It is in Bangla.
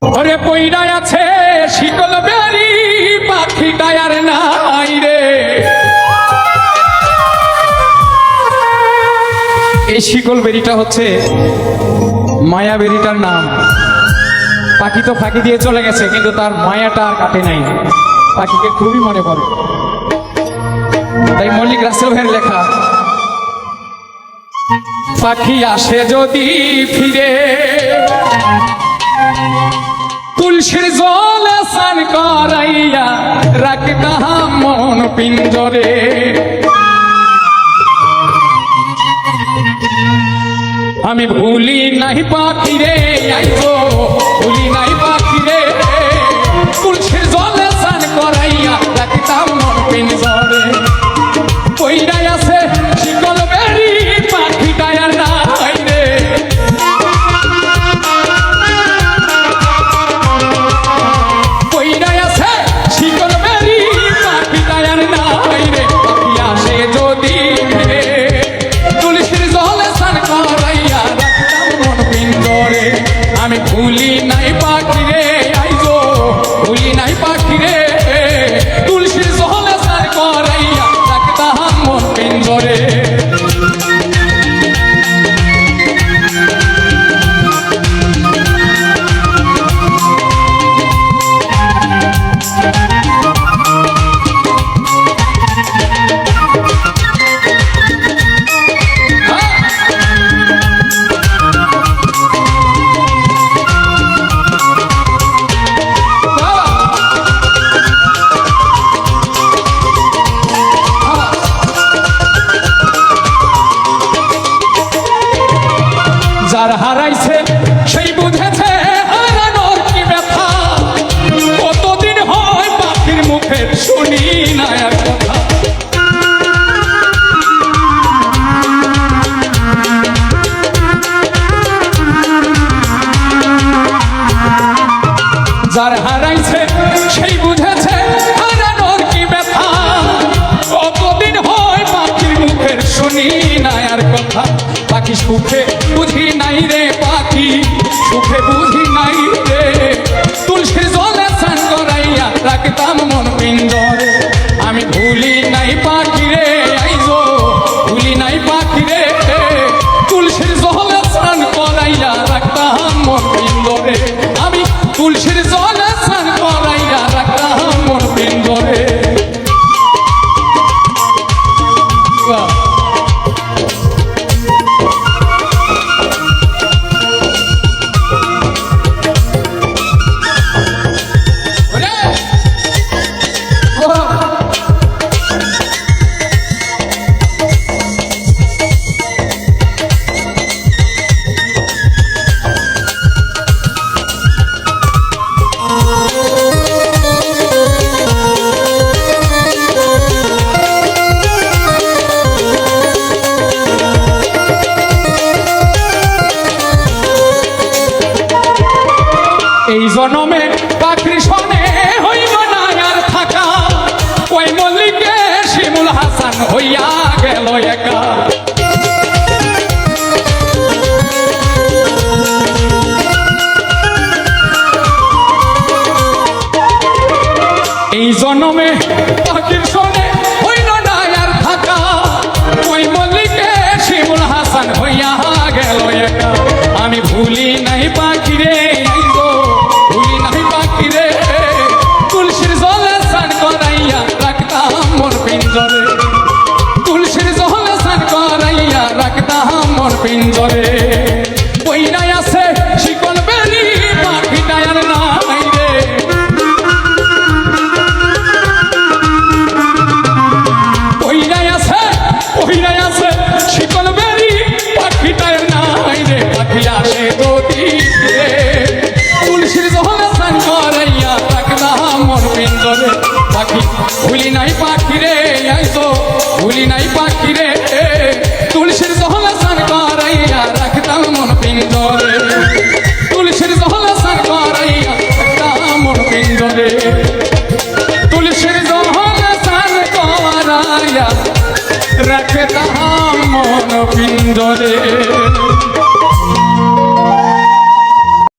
ওরে পইড়ায় আছে শিকল বেরি পাখিটা আর নাই রে। এই শিকল বেরিটা হচ্ছে মায়া বেরিটার নাম। পাখি তো ফাঁকি দিয়ে চলে গেছে, কিন্তু তার মায়াটা আর কাটে নাই। পাখিকে খুবই মনে পড়ে। তাই মল্লিক রাসেল ভাইয়ের লেখা, পাখি আসে যদি ফিরে তুলসীর জলে স্নান করাইয়া রাখতাম মন পিঞ্জরে। আমি ভুলি নাই পাখি রে, আইগো ভুলি নাই পাখি রে, তুলসীর জলে স্নান করাইয়া রাখতাম মন পিঞ্জরে। কইরাই আছে শিকল বেরি পাখিটা আর নাই রে। কইরাই আছে শিকল বেরি পাখিটা আর নাই রে। পাখি আসে যদি ফিরে তুলসীর জলে স্নান করাইয়া রাখতাম মন পিঞ্জরে। আমি ভুলি নাই পাখি রে, আইগো ভুলি নাই পাখি রে, তুলসীর জলে স্নান করাইয়া রাখতাম মন পিঞ্জরে। যার হারাইছে সেই বুঝেছে হারানোর কি ব্যথা। কতদিন হয় পাখির মুখে শুনি না আর কথা। যার হারাইছে সেই বুঝেছে হারানোর কি ব্যথা। কতদিন হয় পাখির মুখের শুনি না আর কথা। পাখি সুখে বুঝি নাই রে, পাখি সুখে বুঝি নাই রে, তুলসীর জলে স্নান করাইয়া রাখতাম মন পিঞ্জরে। আমি ভুলি নাই পাখি রে, আইগো ভুলি নাই পাখি রে, তুলসীর জলে স্নান করাইয়া রাখতাম মন পিঞ্জরে। আমি তুলসীর জলে স্নান করাইয়া রাখতাম মন পিঞ্জরে। এই জনমে পাখির সনে হইব না আর থাকা। ওই মল্লিকে শিমুল হাসান হইয়া গেল একা। এই জনমে পাখির সনে হইল না আর থাকা। ওই মল্লিকে শিমুল হাসান হইয়া গেল একা। আমি ভুলি নাই পাখি রে, আইগো ভুলি নাই পাখি রে, তুলসীর জলে স্নান করাইয়া রাখতাম মন পিঞ্জরে। তুলসীর জলে স্নান করাইয়া রাখতাম মন পিঞ্জরে। পইড়ায় আছে শিকল বেরি পাখিটা আর নাই রে। পইড়ায় আছে শিকল বেরি পাখিটা আর নাই রে। পাখি আসে যদি ফিরে তুলসীর জলে স্নান করাইয়া রাখতাম মন পিঞ্জরে। পাখি ভুলি নাই পাখি রে, আইগো ভুলি নাই পাখি রে, তুলসীর জলে স্নান করাইয়া রাখতাম মন পিঞ্জরে। তুলসীর জলে স্নান করাইয়া রাখতাম মন পিঞ্জরে। তুলসীর জলে স্নান করাইয়া রাখতাম মন পিঞ্জরে।